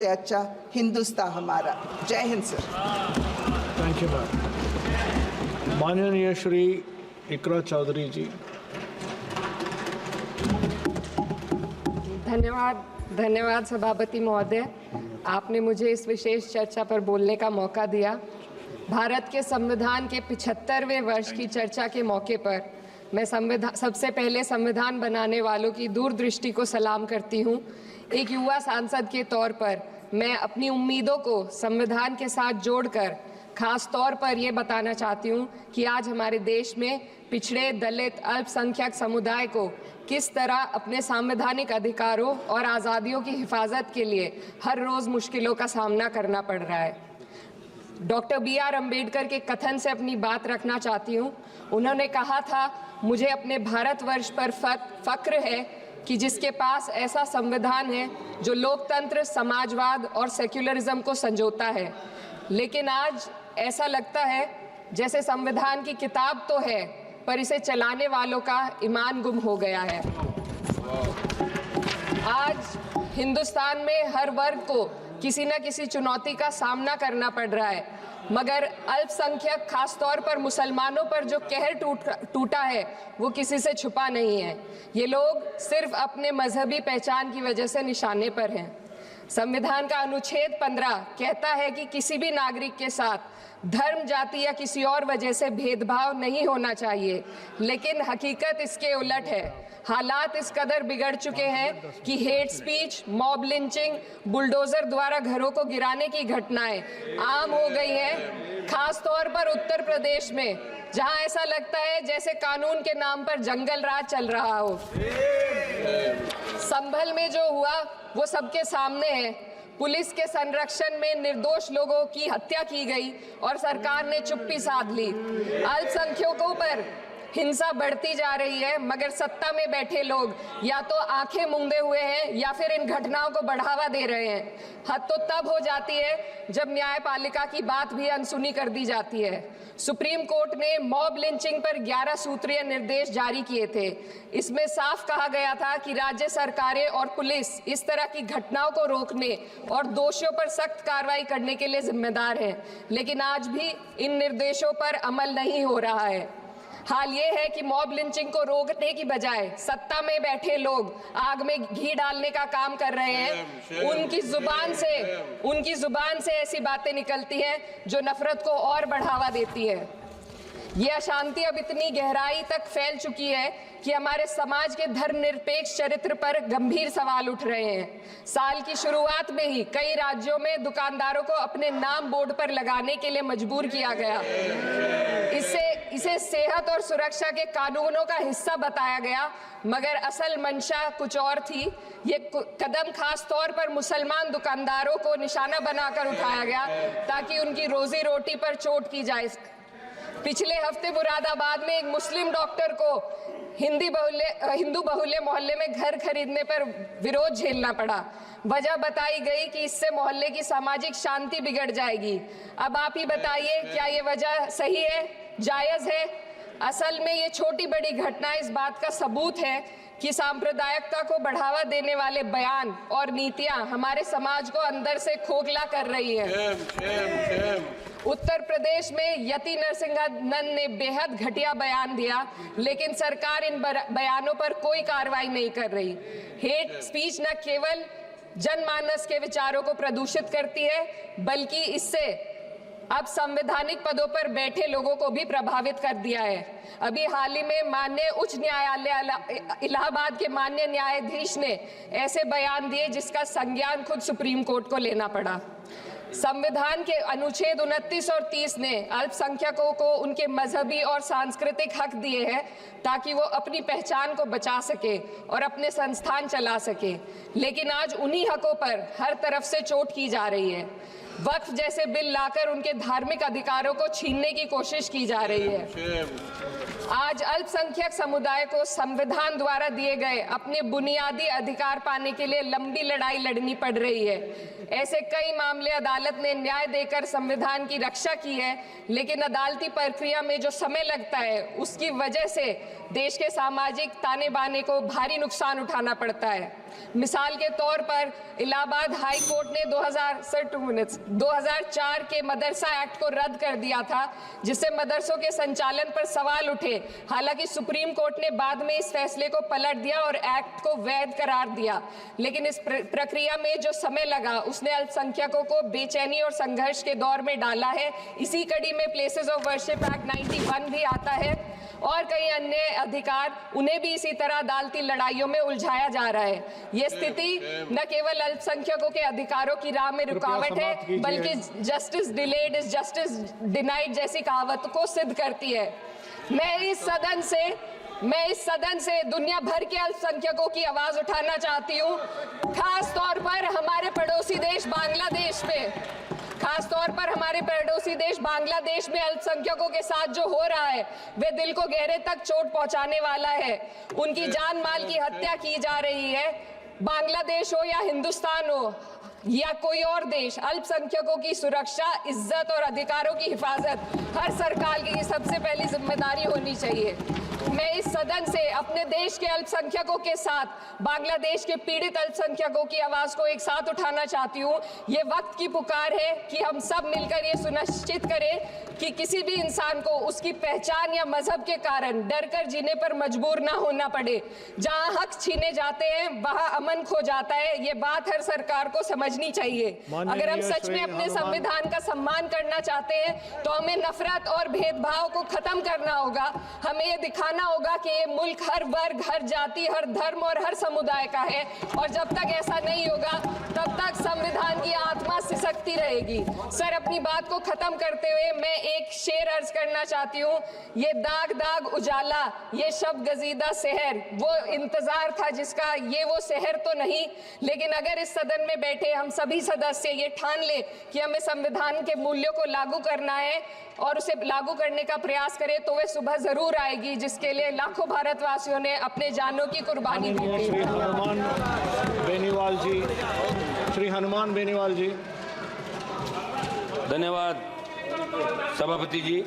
अच्छा हिंदुस्तान हमारा। जय Hind sir. Thank you ma'am. माननीय श्री इकरा चौधरी जी। धन्यवाद सभापति महोदय, आपने मुझे इस विशेष चर्चा पर बोलने का मौका दिया। भारत के संविधान के 75वें वर्ष की चर्चा के मौके पर मैं सबसे पहले संविधान बनाने वालों की दूरदृष्टि को सलाम करती हूँ। एक युवा सांसद के तौर पर मैं अपनी उम्मीदों को संविधान के साथ जोड़कर खास तौर पर ये बताना चाहती हूँ कि आज हमारे देश में पिछड़े, दलित, अल्पसंख्यक समुदाय को किस तरह अपने संवैधानिक अधिकारों और आज़ादियों की हिफाजत के लिए हर रोज़ मुश्किलों का सामना करना पड़ रहा है। Doctor B.R. अम्बेडकर के कथन से अपनी बात रखना चाहती हूँ। उन्होंने कहा था, मुझे अपने भारतवर्ष पर फक्र है कि जिसके पास ऐसा संविधान है जो लोकतंत्र, समाजवाद और सेक्युलरिज्म को संजोता है। लेकिन आज ऐसा लगता है जैसे संविधान की किताब तो है पर इसे चलाने वालों का ईमान गुम हो गया है। आज हिंदुस्तान में हर वर्ग को किसी न किसी चुनौती का सामना करना पड़ रहा है, मगर अल्पसंख्यक खास तौर पर मुसलमानों पर जो कहर टूटा है वो किसी से छुपा नहीं है। ये लोग सिर्फ अपने मजहबी पहचान की वजह से निशाने पर हैं। संविधान का अनुच्छेद 15 कहता है कि किसी भी नागरिक के साथ धर्म, जाति या किसी और वजह से भेदभाव नहीं होना चाहिए, लेकिन हकीकत इसके उलट है। हालात इस कदर बिगड़ चुके हैं कि hate speech, mob lynching, bulldozer द्वारा घरों को गिराने की घटनाएं आम हो गई हैं। खास तौर पर उत्तर प्रदेश में, जहां ऐसा लगता है जैसे कानून के नाम पर जंगल राज चल रहा हो। संभल में जो हुआ वो सबके सामने है। पुलिस के संरक्षण में निर्दोष लोगों की हत्या की गई और सरकार ने चुप्पी साध ली। अल्पसंख्यकों पर हिंसा बढ़ती जा रही है, मगर सत्ता में बैठे लोग या तो आंखें मूंदे हुए हैं या फिर इन घटनाओं को बढ़ावा दे रहे हैं। हद तो तब हो जाती है जब न्यायपालिका की बात भी अनसुनी कर दी जाती है। सुप्रीम कोर्ट ने मॉब लिंचिंग पर 11 सूत्रीय निर्देश जारी किए थे। इसमें साफ कहा गया था कि राज्य सरकारें और पुलिस इस तरह की घटनाओं को रोकने और दोषियों पर सख्त कार्रवाई करने के लिए जिम्मेदार हैं, लेकिन आज भी इन निर्देशों पर अमल नहीं हो रहा है। हाल ये है कि मॉब लिंचिंग को रोकने की बजाय सत्ता में बैठे लोग आग में घी डालने का काम कर रहे हैं। उनकी जुबान से ऐसी बातें निकलती हैं जो नफरत को और बढ़ावा देती है। ये अशांति अब इतनी गहराई तक फैल चुकी है कि हमारे समाज के धर्मनिरपेक्ष चरित्र पर गंभीर सवाल उठ रहे हैं। साल की शुरुआत में ही कई राज्यों में दुकानदारों को अपने नाम बोर्ड पर लगाने के लिए मजबूर किया गया। इसे सेहत और सुरक्षा के कानूनों का हिस्सा बताया गया, मगर असल मंशा कुछ और थी। ये कदम खास तौर पर मुसलमान दुकानदारों को निशाना बनाकर उठाया गया ताकि उनकी रोजी रोटी पर चोट की जाए। पिछले हफ्ते मुरादाबाद में एक मुस्लिम डॉक्टर को हिंदू बहुल्य मोहल्ले में घर खरीदने पर विरोध झेलना पड़ा। वजह बताई गई कि इससे मोहल्ले की सामाजिक शांति बिगड़ जाएगी। अब आप ही बताइए, क्या ये वजह सही है, जायज है? असल में ये छोटी बड़ी घटना इस बात का सबूत है कि सांप्रदायिकता को बढ़ावा देने वाले बयान और नीतियां हमारे समाज को अंदर से खोखला कर रही है। उत्तर प्रदेश में यति नरसिंहन ने बेहद घटिया बयान दिया, लेकिन सरकार इन बयानों पर कोई कार्रवाई नहीं कर रही। हेट स्पीच न केवल जनमानस के विचारों को प्रदूषित करती है, बल्कि इससे अब संवैधानिक पदों पर बैठे लोगों को भी प्रभावित कर दिया है। अभी हाल ही में माननीय उच्च न्यायालय इलाहाबाद के माननीय न्यायाधीश ने ऐसे बयान दिए जिसका संज्ञान खुद सुप्रीम कोर्ट को लेना पड़ा। संविधान के अनुच्छेद 29 और 30 ने अल्पसंख्यकों को उनके मजहबी और सांस्कृतिक हक दिए हैं ताकि वो अपनी पहचान को बचा सके और अपने संस्थान चला सके, लेकिन आज उन्हीं हकों पर हर तरफ से चोट की जा रही है। वक्फ जैसे बिल लाकर उनके धार्मिक अधिकारों को छीनने की कोशिश की जा रही है। आज अल्पसंख्यक समुदाय को संविधान द्वारा दिए गए अपने बुनियादी अधिकार पाने के लिए लंबी लड़ाई लड़नी पड़ रही है। ऐसे कई मामले अदालत ने न्याय देकर संविधान की रक्षा की है, लेकिन अदालती प्रक्रिया में जो समय लगता है उसकी वजह से देश के सामाजिक ताने बाने को भारी नुकसान उठाना पड़ता है। मिसाल के तौर पर इलाहाबाद हाई कोर्ट ने 2004 के मदरसा एक्ट को रद्द कर दिया था, जिससे मदरसों के संचालन पर सवाल उठे। हालांकि सुप्रीम कोर्ट ने बाद में इस फैसले को पलट दिया और एक्ट को वैध करार दिया, लेकिन इस प्रक्रिया में जो समय लगा उसने अल्पसंख्यकों को बेचैनी और संघर्ष के दौर में डाला है। इसी कड़ी में प्लेसेस ऑफ वर्शिप एक्ट 91 भी आता है और कई अन्य अधिकार, उन्हें भी इसी तरह अदालती लड़ाइयों में उलझाया जा रहा है। ये स्थिति न केवल अल्पसंख्यकों के अधिकारों की राह में रुकावट है, बल्कि justice delayed is justice denied जैसी कहावत को सिद्ध करती है। मैं इस सदन से दुनिया भर के अल्पसंख्यकों की आवाज उठाना चाहती हूँ, खास तौर पर हमारे पड़ोसी देश बांग्लादेश में अल्पसंख्यकों के साथ जो हो रहा है वे दिल को गहरे तक चोट पहुंचाने वाला है। उनकी जान माल की हत्या की जा रही है। बांग्लादेश हो या हिंदुस्तान हो या कोई और देश, अल्पसंख्यकों की सुरक्षा, इज्जत और अधिकारों की हिफाजत हर सरकार की सबसे पहली जिम्मेदारी होनी चाहिए। मैं इस सदन से अपने देश के अल्पसंख्यकों के साथ बांग्लादेश के पीड़ित अल्पसंख्यकों की आवाज को एक साथ उठाना चाहती हूँ। ये वक्त की पुकार है कि हम सब मिलकर ये सुनिश्चित करें कि किसी भी इंसान को उसकी पहचान या मजहब के कारण डरकर जीने पर मजबूर ना होना पड़े। जहाँ हक छीने जाते हैं वहाँ अमन खो जाता है। ये बात हर सरकार को समझनी चाहिए। अगर हम सच में अपने संविधान का सम्मान करना चाहते हैं तो हमें नफरत और भेदभाव को खत्म करना होगा। हमें ये दिखाना होगा कि ये मुल्क हर वर्ग, हर जाति, हर धर्म और हर समुदाय का है, और जब तक ऐसा नहीं होगा तब तक संविधान की आत्मा सिसकती रहेगी। सर, अपनी बात को खत्म करते हुए मैं एक शेर अर्ज करना चाहती हूँ। ये दाग दाग उजाला, ये शब गजीदा शहर, वो इंतजार था जिसका, ये वो शहर तो नहीं। लेकिन अगर इस सदन में बैठे हम सभी सदस्य ये ठान ले कि हमें संविधान के मूल्यों को लागू करना है और उसे लागू करने का प्रयास करें, तो वह सुबह जरूर आएगी जिसके लिए लाखों भारतवासियों ने अपने जानों की कुर्बानी दी थी। श्री हनुमान बेनीवाल जी। धन्यवाद सभापति जी।